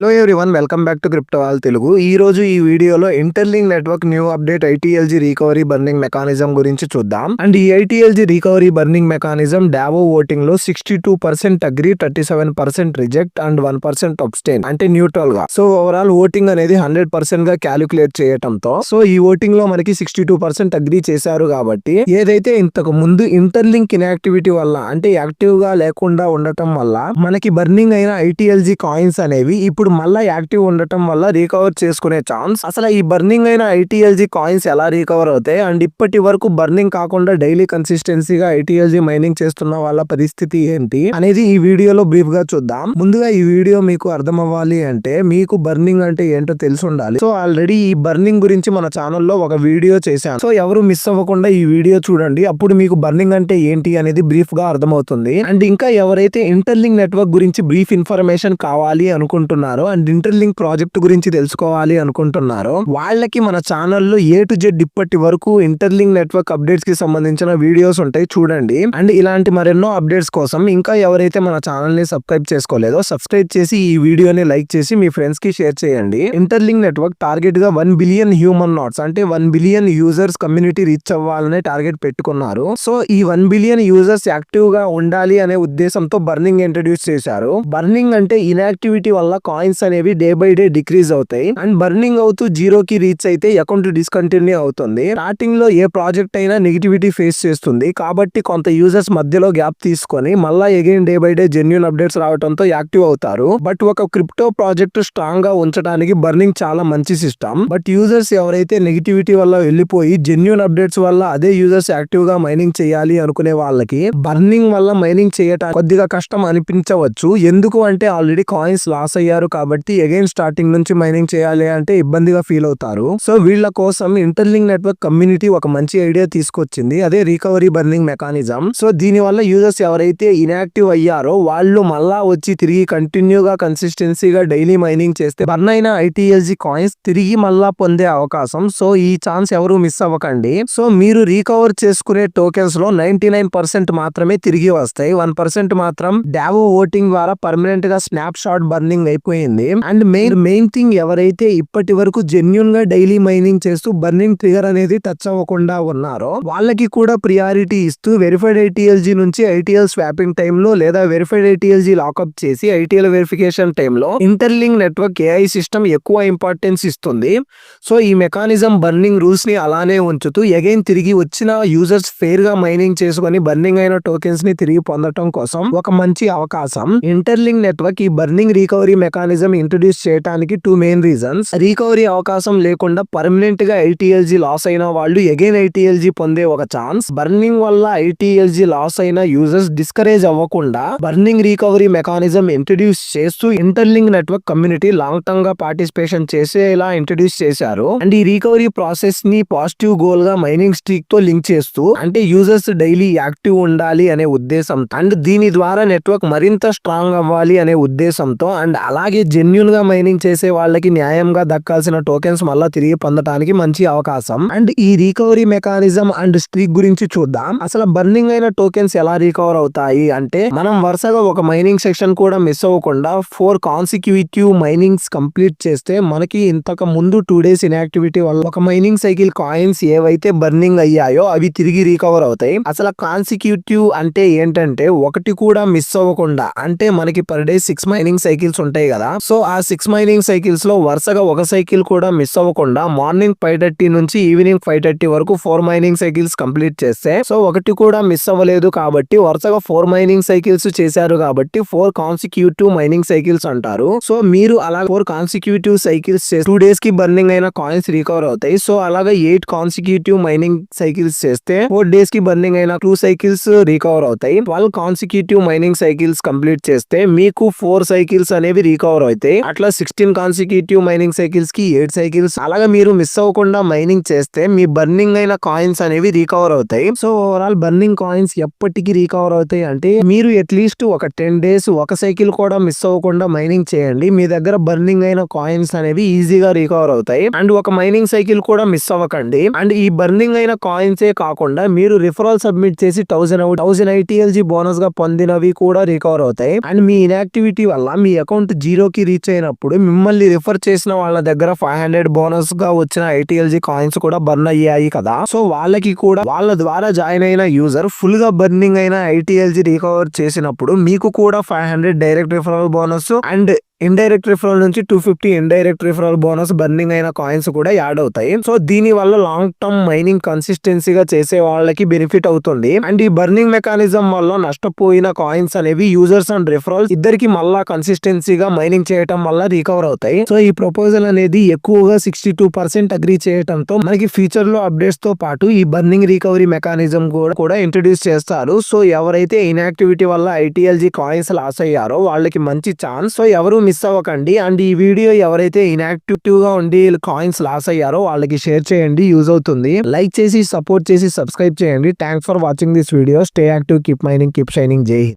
Hello everyone, welcome back to crypto wall Telugu. ఈ రోజు ఈ వీడియోలో interlink network new update ITLG recovery burning mechanism గురించి చూద్దాం. అండ్ ఈ ITLG recovery burning mechanism DAO voting లో 62% అగ్రీ, 37% రిజెక్ట్ అండ్ 1% అబ్స్టైన్ అంటే న్యూట్రల్ గా. సో ఓవరాల్ ఓటింగ్ అనేది 100% గా క్యాలిక్యులేట్ చేయటంతో సో ఈ ఓటింగ్ లో మనకి 62% అగ్రీ చేశారు. కాబట్టి ఏదైతే ఇంతకు ముందు ఇంటర్లింక్ ఇన్యాక్టివిటీ వల్ల అంటే యాక్టివ్ గా లేకుండా ఉండటం వల్ల మనకి బర్నింగ్ అయిన ఐటీఎల్జీ కాయిన్స్ అనేవి ఇప్పుడు మళ్ళా యాక్టివ్ ఉండటం వల్ల రికవర్ చేసుకునే ఛాన్స్. అసలు ఈ బర్నింగ్ అయిన ఐటీఎల్జీ కాయిన్స్ ఎలా రికవర్ అవుతాయి అండ్ ఇప్పటి వరకు బర్నింగ్ కాకుండా డైలీ కన్సిస్టెన్సీగా ఐటీఎల్జీ మైనింగ్ చేస్తున్న వాళ్ళ పరిస్థితి ఏంటి అనేది ఈ వీడియోలో బ్రీఫ్ గా చూద్దాం. ముందుగా ఈ వీడియో మీకు అర్థం అవ్వాలి అంటే మీకు బర్నింగ్ అంటే ఏంటో తెలిసి ఉండాలి. సో ఆల్రెడీ ఈ బర్నింగ్ గురించి మన ఛానల్లో ఒక వీడియో చేశాను. సో ఎవరు మిస్ అవ్వకుండా ఈ వీడియో చూడండి, అప్పుడు మీకు బర్నింగ్ అంటే ఏంటి అనేది బ్రీఫ్ గా అర్థమవుతుంది. అండ్ ఇంకా ఎవరైతే ఇంటర్లింక్ నెట్వర్క్ గురించి బ్రీఫ్ ఇన్ఫర్మేషన్ కావాలి అనుకుంటున్నారో అండ్ ఇంటర్లింక్ ప్రాజెక్ట్ గురించి తెలుసుకోవాలి అనుకుంటున్నారో వాళ్ళకి మన ఛానల్లో A to Z ఇప్పటి వరకు ఇంటర్లింక్ నెట్వర్క్ అప్డేట్స్ కి సంబంధించిన వీడియోస్ ఉంటాయి, చూడండి. అండ్ ఇలాంటి మరెన్నో అప్డేట్స్ కోసం ఇంకా ఎవరైతే మన ఛానల్ ని సబ్స్క్రైబ్ చేసుకోలేదో సబ్స్క్రైబ్ చేసి ఈ వీడియోని లైక్ చేసి మీ ఫ్రెండ్స్ కి షేర్ చేయండి. ఇంటర్లింక్ నెట్వర్క్ టార్గెట్ గా 1 బిలియన్ హ్యూమన్ నోట్స్ అంటే 1 బిలియన్ యూజర్స్ కమ్యూనిటీ రీచ్ అవ్వాలనే టార్గెట్ పెట్టుకున్నారు. సో ఈ 1 బిలియన్ యూజర్స్ యాక్టివ్ గా ఉండాలి అనే ఉద్దేశంతో బర్నింగ్ ఇంట్రడ్యూస్ చేశారు. బర్నింగ్ అంటే ఇన్యాక్టివిటీ వల్ల కాయిన్స్ అనేవి డే బై డే డిక్రీజ్ అవుతాయి అండ్ బర్నింగ్ అవుతూ జీరోకి రీచ్ అయితే అకౌంట్ డిస్కంటిన్యూ అవుతుంది. స్టార్టింగ్ లో ఏ ప్రాజెక్ట్ అయినా నెగిటివిటీ ఫేస్ చేస్తుంది కాబట్టి కొంత యూజర్స్ మధ్యలో గ్యాప్ తీసుకొని మళ్ళా again day by day genuine updates రావడంతో యాక్టివ్ అవుతారు. బట్ ఒక క్రిప్టో ప్రాజెక్ట్ స్ట్రాంగ్ గా ఉంచడానికి బర్నింగ్ చాలా మంచి సిస్టమ్. బట్ యూజర్స్ ఎవరైతే నెగిటివిటీ వల్ల వెళ్ళిపోయి జెన్యూన్ అప్డేట్స్ వల్ల అదే యూజర్స్ యాక్టివ్ గా మైనింగ్ చేయాలి అనుకునే వాళ్ళకి బర్నింగ్ వల్ల మైనింగ్ చేయడానికి కొద్దిగా కష్టం అనిపించవచ్చు. ఎందుకు అంటే ఆల్రెడీ కాయిన్స్ లాస్ అయ్యారు కాబట్టి అగైన్ స్టార్టింగ్ నుంచి మైనింగ్ చేయాలి అంటే ఇబ్బందిగా ఫీల్ అవుతారు. సో వీళ్ళ కోసం ఇంటర్లింక్ నెట్వర్క్ కమ్యూనిటీ ఒక మంచి ఐడియా తీసుకొచ్చింది, అదే రికవరీ బర్నింగ్ మెకానిజం. సో దీని వల్ల యూజర్స్ ఎవరైతే ఇన్యాక్టివ్ అయ్యారో వాళ్ళు మళ్ళా వచ్చి తిరిగి కంటిన్యూగా కన్సిస్టెన్సీగా డైలీ మైనింగ్ చేస్తే బర్న్ అయిన ఐటీఎల్జీ కాయిన్స్ తిరిగి మళ్ళా పొందే అవకాశం. సో ఈ ఛాన్స్ ఎవరు మిస్ అవ్వకండి. సో మీరు రికవర్ చేసుకునే టోకెన్స్ లో 99% మాత్రమే తిరిగి వస్తాయి, 1% మాత్రం డావో ఓటింగ్ ద్వారా పర్మనెంట్ గా స్నాప్ షాట్ బర్నింగ్ అయిపోయింది. అండ్ మెయిన్ థింగ్ ఎవరైతే ఇప్పటి వరకు జెన్యూన్ గా డైలీ మైనింగ్ చేస్తూ బర్నింగ్ ట్రిగర్ అనేది టచ్ అవ్వకుండా ఉన్నారో వాళ్ళకి కూడా ప్రియారిటీ ఇస్తూ వెరిఫైడ్ ఐటీఎల్జీ నుంచి ఐటీఎల్ స్వాపింగ్ టైంలో లేదా వెరిఫైడ్ ఐటీఎల్జీ లాకప్ చేసి ఐటీఎల్ వెరిఫికేషన్ టైంలో ఇంటర్లింక్ నెట్వర్క్ ఏఐ సిస్టమ్ ఎక్కువ ఇంపార్టెన్స్ ఇస్తుంది. సో ఈ మెకానిజం బర్నింగ్ రూల్స్ ని అలానే ఉంచుతూ అగైన్ తిరిగి వచ్చిన యూజర్స్ ఫెయిర్ గా మైనింగ్ చేసుకుని బర్నింగ్ అయిన టోకెన్స్ ని తిరిగి పొందడం కోసం ఒక మంచి అవకాశం. ఇంటర్లింక్ నెట్వర్క్ ఈ బర్నింగ్ రికవరీ మెకానిజం ఇంట్రడ్యూస్ చేయడానికి 2 మెయిన్ రీజన్స్. రికవరీ అవకాశం లేకుండా పర్మనెంట్ గా ఐటీఎల్జీ లాస్ అయిన వాళ్ళు అగైన్ ఐటీఎల్జీ పొందే ఒక ఛాన్స్. బర్నింగ్ వల్ల ఐటీఎల్జీ లాస్ అయిన యూజర్స్ డిస్కరేజ్ అవ్వకుండా బర్నింగ్ రికవరీ మెకానిజం ఇంట్రడ్యూస్ చేస్తూ interlink network community long term గా పార్టిసిపేషన్ చేసేలా ఇంట్రడ్యూస్ చేశారు. అండ్ ఈ రికవరీ ప్రాసెస్ ని పాజిటివ్ గోల్ గా మైనింగ్ స్ట్రీక్ తో లింక్ చేస్తూ అంటే యూజర్స్ డైలీ యాక్టివ్ ఉండాలి అనే ఉద్దేశంతో అండ్ దీని ద్వారా నెట్వర్క్ మరింత స్ట్రాంగ్ అవ్వాలి అనే ఉద్దేశంతో అండ్ అలాగే జెన్యూన్ గా మైనింగ్ చేసే వాళ్ళకి న్యాయంగా దక్కాల్సిన టోకెన్స్ మళ్ళా తిరిగి పొందడానికి మంచి అవకాశం. అండ్ ఈ రికవరీ మెకానిజం అండ్ స్ట్రీక్ గురించి చూద్దాం. అసలు బర్నింగ్ అయిన టోకెన్స్ ఎలా రికవర్ అవుతాయి అంటే మనం వరుసగా ఒక మైనింగ్ సెక్షన్ కూడా మిస్ అవ్వకుండా 4 కాన్సిక్యూటివ్ మైనింగ్స్ కంప్లీట్ చేస్తే మనకి ఇంతకు ముందు 2 days ఇన్యాక్టివిటీ వల్ల ఒక మైనింగ్ సైకిల్ కాయిన్స్ ఏవైతే బర్నింగ్ అయ్యాయో అవి తిరిగి రికవర్ అవుతాయి. అసలు కాన్సిక్యూటివ్ అంటే ఏంటంటే ఒకటి కూడా మిస్ అవ్వకుండా అంటే మనకి పర్ డే 6 మైనింగ్ సైకిల్స్ ఉంటాయి కదా. సో ఆ 6 మైనింగ్ సైకిల్స్ లో వరుసగా ఒక సైకిల్ కూడా మిస్ అవ్వకుండా మార్నింగ్ 5:30 నుంచి ఈవినింగ్ 5:30 వరకు 4 మైనింగ్ సైకిల్స్ కంప్లీట్ చేస్తే సో ఒకటి కూడా మిస్ అవ్వలేదు కాబట్టి వరుసగా 4 మైనింగ్ సైకిల్స్ చేశారు కాబట్టి 4 కాన్సిక్యూటివ్ మైనింగ్ సైకిల్స్ అంటారు. సో మీరు అలా 4 కాన్సిక్యూటివ్ సైకిల్స్ 2 days కి బర్నింగ్ అయిన కాయిన్స్ రికవర్ అవుతాయి. సో అలాగా 8 కాన్సిక్యూటివ్ మైనింగ్ సైకిల్స్ చేస్తే 4 days కి బర్నింగ్ అయిన 2 సైకిల్స్ రికవర్ అవుతాయి. 12 కాన్సిక్యూటివ్ మైనింగ్ సైకిల్స్ కంప్లీట్ చేస్తే మీకు 4 సైకిల్స్ అనేవి రికవర్ అవుతాయి. అట్లా 16 కాన్సిక్యూటివ్ మైనింగ్ సైకిల్స్ కి 8 సైకిల్స్ అలాగా మీరు మిస్ అవ్వకుండా మైనింగ్ చేస్తే మీ బర్నింగ్ అయిన కాయిన్స్ అనేవి రికవర్ అవుతాయి. సో ఓవరాల్ బర్నింగ్ కాయిన్స్ ఎప్పటికీ రికవర్ అవుతాయి అంటే మీరు అట్లీస్ట్ ఒక 10 days ఒక సైకిల్ కూడా మిస్ అవ్వకుండా మైనింగ్ చేయండి, మీ దగ్గర బర్నింగ్ అయిన కాయిన్స్ అనేవి ఈజీగా రికవర్ అవుతాయి. అండ్ ఒక మైనింగ్ సైకిల్ కూడా మిస్ అవ్వకండి. అండ్ ఈ బర్నింగ్ అయిన కాయిన్సే కాకుండా మీరు రిఫరల్ సబ్మిట్ చేసి 1000 ఐటీఎల్జీ బోనస్ గా పొందినవి కూడా రికవర్ అవుతాయి. అండ్ మీ ఇన్యాక్టివిటీ వల్ల మీ అకౌంట్ 0 లోకి రీచ్ అయినప్పుడు మిమ్మల్ని రిఫర్ చేసిన వాళ్ళ దగ్గర 500 బోనస్ గా వచ్చిన ఐటీఎల్జీ కాయిన్స్ కూడా బర్న్ అయ్యాయి కదా. సో వాళ్ళకి కూడా వాళ్ళ ద్వారా జాయిన్ అయిన యూజర్ ఫుల్ గా బర్నింగ్ అయిన ఐటీఎల్జీ రికవర్ చేసినప్పుడు మీకు కూడా 500 direct referral bonus and indirect referral నుంచి 250 ఇండైరెక్ట్ రిఫరల్ బోనస్ బర్నింగ్ అయిన కాయిన్స్ కూడా యాడ్ అవుతాయి. సో దీని వల్ల లాంగ్ టర్మ్ మైనింగ్ కన్సిస్టెన్సీగా చేసే వాళ్ళకి బెనిఫిట్ అవుతుంది. అండ్ ఈ బర్నింగ్ మెకానిజం వల్ల నష్టపోయిన కాయిన్స్ అనేవి యూజర్స్ అండ్ రిఫరల్స్ ఇద్దరికి మళ్ళా కన్సిస్టెన్సీగా మైనింగ్ చేయటం వల్ల రికవర్ అవుతాయి. సో ఈ ప్రపోజల్ అనేది ఎక్కువగా 62% అగ్రీ చేయడంతో మనకి ఫ్యూచర్ లో అప్డేట్స్ తో పాటు ఈ బర్నింగ్ రికవరీ మెకానిజం కూడా ఇంట్రడ్యూస్ చేస్తారు. సో ఎవరైతే ఇన్యాక్టివిటీ వల్ల ఐటీఎల్జీ కాయిన్స్ లాస్ అయ్యారో వాళ్ళకి మంచి ఛాన్స్. సో ఎవరు మిస్ అవ్వకండి. అండ్ ఈ వీడియో ఎవరైతే ఇన్యాక్టివ్ గా ఉండి కాయిన్స్ లాస్ అయ్యారో వాళ్ళకి షేర్ చేయండి, యూజ్ అవుతుంది. లైక్ చేసి సపోర్ట్ చేసి సబ్స్క్రైబ్ చేయండి. Thanks for watching this video. Stay active, keep mining, keep shining. జై హింద్.